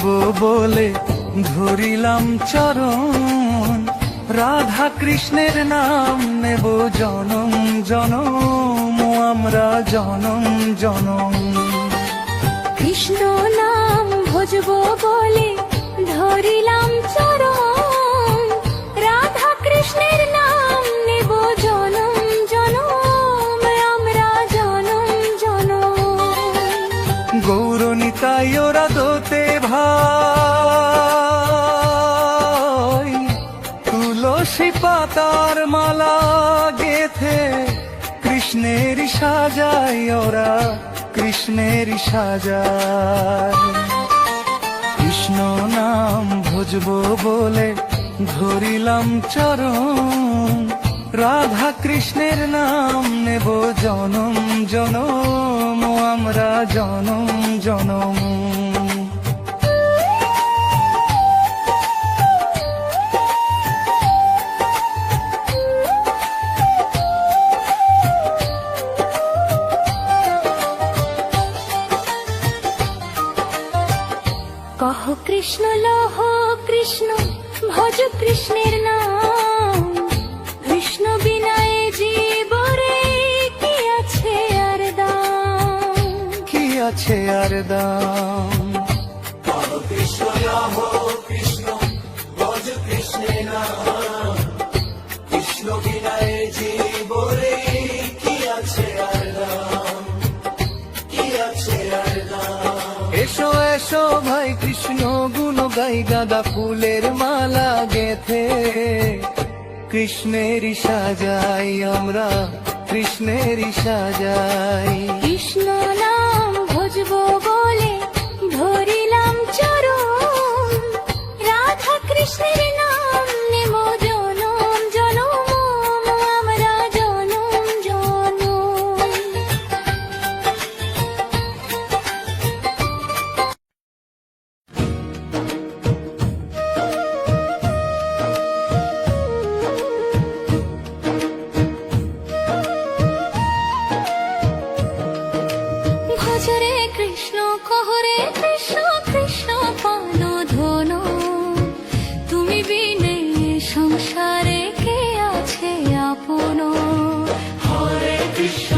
ভজবো বলে ধরিলাম চরণ, রাধা কৃষ্ণের নাম নেব জনম জনম, আমরা জনম জনম। কৃষ্ণ নাম ভজবো বলে ধরিলাম চরণ, রাধা কৃষ্ণের নাম নেব জনম জনম, আমরা জনম জনম। গৌরনিতাই ওরা দোতে ভাই, তুলসী পাতার মালা গেথে কৃষ্ণের সাজাই ওরা, কৃষ্ণের সাজাই। কৃষ্ণ নাম ভজবো বলে ধরিলাম চরণ, রাধা কৃষ্ণের নাম নেব জনম জনম, আমরা জনম জনম। কহ কৃষ্ণ লহ কৃষ্ণ ভজ কৃষ্ণের নাম, কৃষ্ণ বিনায় জীবরে কি আছে আর দাম, কি আছে আর দাম। কহ কৃষ্ণ লহ কৃষ্ণ ভজ কৃষ্ণের নাম, কৃষ্ণ বিনায় জীবরে কি আছে আর দাম, কি আছে আর দাম। এসো এসো ভাই কৃষ্ণ গুণ গাই, গাঁদা ফুলের মালা গেথে কৃষ্ণেরই সাজাই আমরা, কৃষ্ণেরই সাজাই। কৃষ্ণ নাম ভজবো বলে ধরিলাম চরণ, রাধা কৃষ্ণের নাম নেব জনম জনম, আমরা জনম জনম। ভজরে কৃষ্ণ কহরে কৃষ্ণ কৃষ্ণ পান ধন, তুমি বিনে সংসারে কে আছে আপন। হরে কৃষ্ণ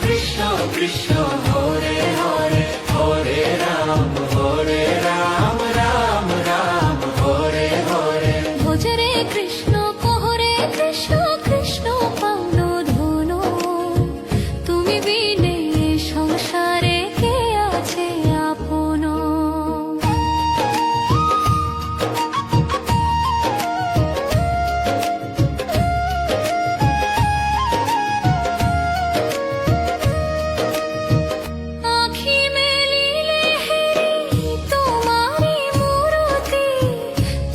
কৃষ্ণ কৃষ্ণ হরে হরে, হরে রাম রাম রাম হরে হরে। ভজরে কৃষ্ণ কহরে কৃষ্ণ কৃষ্ণ পান ধন, তুমি বিনে সংসারে কে আছে আপন। আখি মেলিলে হেরি তোমারি মূরতি,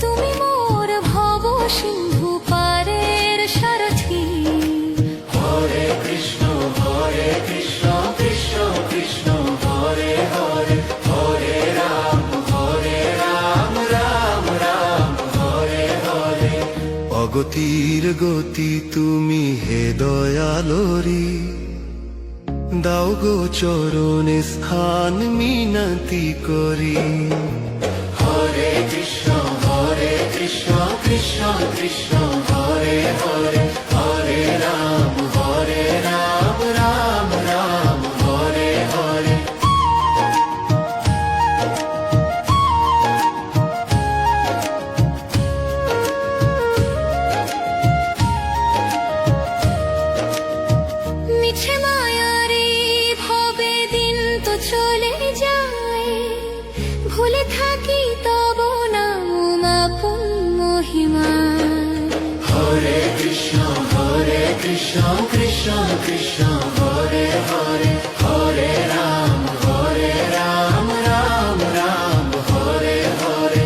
তুমি মোর ভব সিন্ধু পারের সারথি। হরে কৃষ্ণ কৃষ্ণ কৃষ্ণ হরে হরে, হরে রাম রাম রাম হরে হরে। অগতির গতি তুমি হে দয়ালোরি, দাও গো চরণে স্থান মিনতি করি। হরে কৃষ্ণ কৃষ্ণ কৃষ্ণ হরে হরে, হরে রাম রাম রাম হরে হরে। মিছে মায়ারে ভবে দিন তো চলে যায়, ভুলে থাকি তব নাম আপন মহিমা। হরে কৃষ্ণ কৃষ্ণ কৃষ্ণ হরে হরে, হরে রাম রাম রাম হরে হরে।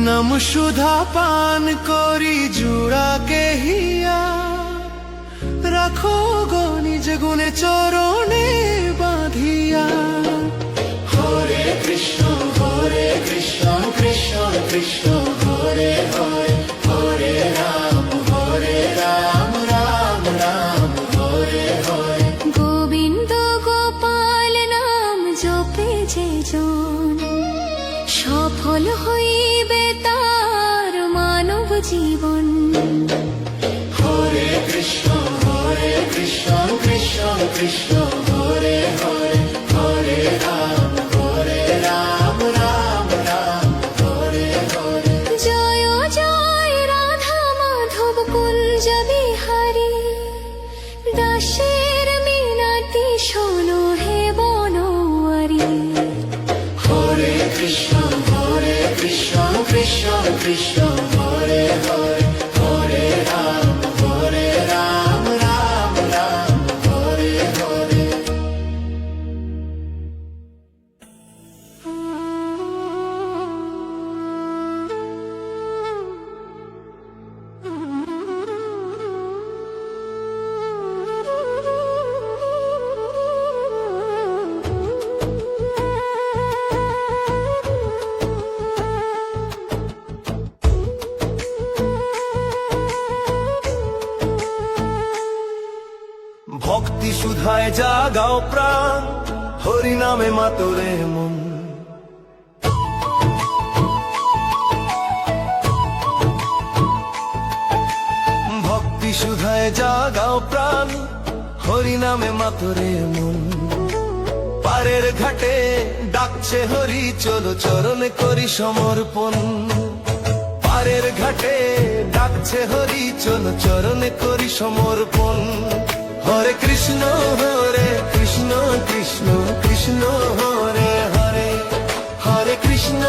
নাম সুধা পান করি জুড়াকে হিয়া, রাখো গো নিজ গুণে চরণে বাঁধিয়া। হরে কৃষ্ণ কৃষ্ণ কৃষ্ণ হরে হরে, হরে রাম রাম রাম হরে হরে। গোবিন্দ গোপাল নাম জপে যে জন, সফল হইবে তার মানব জীবন। হরে কৃষ্ণ কৃষ্ণ কৃষ্ণ হরে হরে, হরে রাম রাম রাম হরে হরে। জয় জয় রাধা মাধব কুঞ্জ বিহারী, দাসের মিনতি শোনো হে বনোয়ারি। হরে কৃষ্ণ কৃষ্ণ কৃষ্ণ হরে হরে, হরে রাম রাম রাম হরে হরে। ভক্তি সুধায় জাগাও প্রাণ, হরি নামে মাতরে মন। ভক্তি সুধায় জাগাও প্রাণ, হরি নামে মাতরে মন। পারের ঘাটে ডাকছে হরি, চলো চরণে করি সমর্পণ। পারের ঘাটে ডাকছে হরি, চলো চরণে করি সমর্পণ। হরে কৃষ্ণ কৃষ্ণ কৃষ্ণ হরে হরে, হরে কৃষ্ণ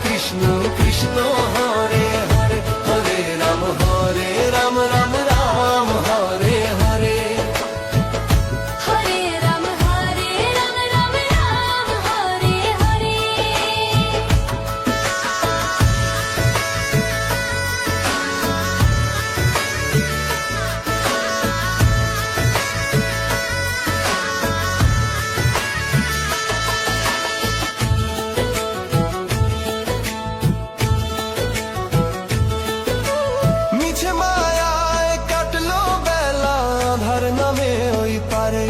কৃষ্ণ কৃষ্ণ হরে হরে। হরে রাম রাম রাম হরে হরে। হরে রাম রাম রাম হরে হরে। মিছে মায়ায় কাটলো বেলা, আধার নামে ওই পারে।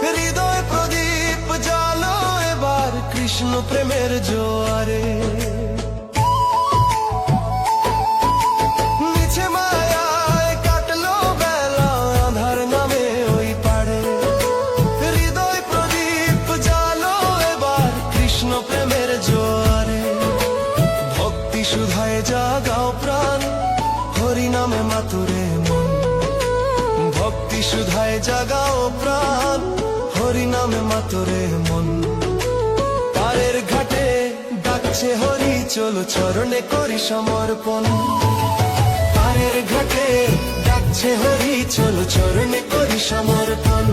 হৃদয় প্রদীপ জ্বালো এবার, কৃষ্ণ প্রেমের জোয়ারে। মিছে মায়ায় কাটলো বেলা, আধার নামে ওই পারে। হৃদয় প্রদীপ জ্বালো এবার, কৃষ্ণ প্রেমের জোয়ারে। ভক্তি সুধায় জাগাও প্রাণ, হরি নামে মাতুরে মন। ভক্তি সুধায় জাগাও প্রাণ, হরি নামে মাতুরে মন। পারের ঘাটে ডাকছে হরি, চলো চরণে করি সমর্পণ। পারের ঘাটে ডাকছে হরি, চলো চরণে করি সমর্পণ।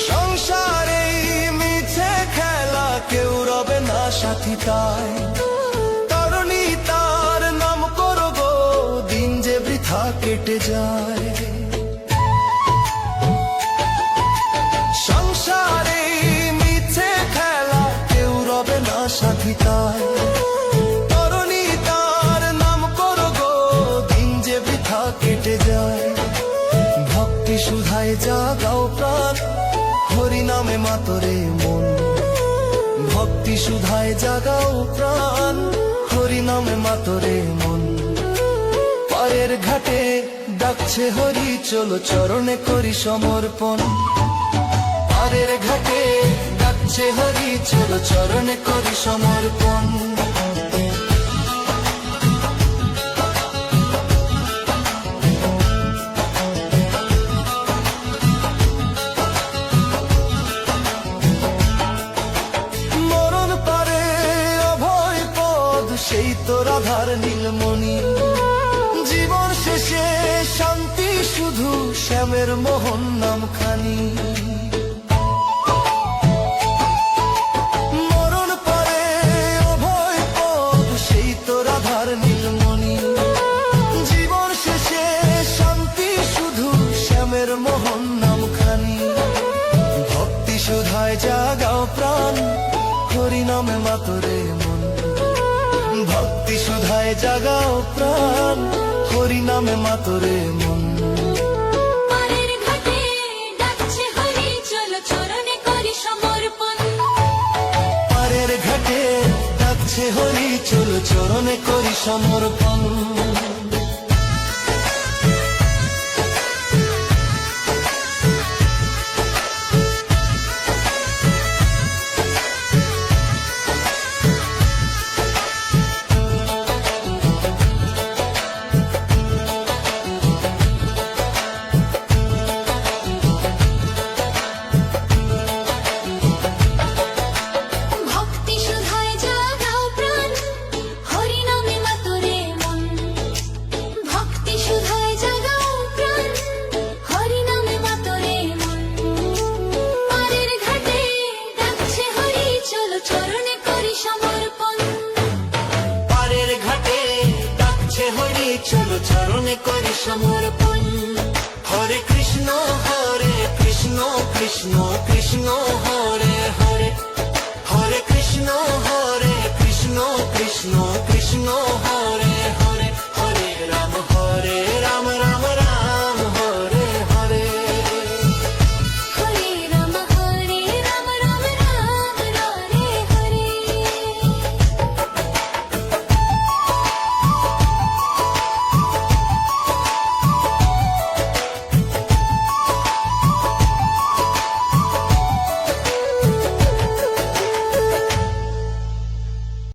সংসারে মিছে খেলা, কেউ রবে না সাথী তাই। তরুণী তার নাম করো গো, দিন যে বৃথা কেটে যায়। সংসারে মিছে খেলা, কেউ রবে না সাথী তাই। তরুণী তার নাম করো গো, দিন যে বৃথা কেটে যায়। ভক্তি সুধায় জাগাও প্রাণ, হরি নামে মাতরে মন। ভক্তি সুধায় জাগাও প্রাণ, হরি নামে মাতরে মন। পারের ঘাটে ডাকছে হরি, চলো চরণে করি সমর্পণ। পারের ঘাটে ডাকছে হরি, চলো চরণে করি সমর্পণ। সেই তো রাধার নীলমণি, জীবন শেষে শান্তি শুধু শ্যামের মোহন নাম খানি। মরণ পরে অভয় পদ, সেই তো রাধার নীলমণি, জীবন শেষে জাগাও প্রাণ হরি নামে মাতরে মন পারের ঘাটে ডাকছে হরি চলো চরণে করি সমর্পণ পারের ঘাটে ডাকছে হরি চলো চরণে করি সমর্পণ ভক্তি সুধায় জাগাও প্রাণ হরি নামে মাতরে মন ভক্তি সুধায় জাগাও প্রাণ হরি নামে মাতরে মন পারের ঘাটে ডাকছে হরি চলো চরণে করি সমর্পণ পারের ঘাটে ডাকছে হরি চলো চরণে করি সমর্পণ হরে কৃষ্ণ কৃষ্ণ কৃষ্ণ হরে হরে হরে কৃষ্ণ কৃষ্ণ কৃষ্ণ কৃষ্ণ হরে হরে হরে রাম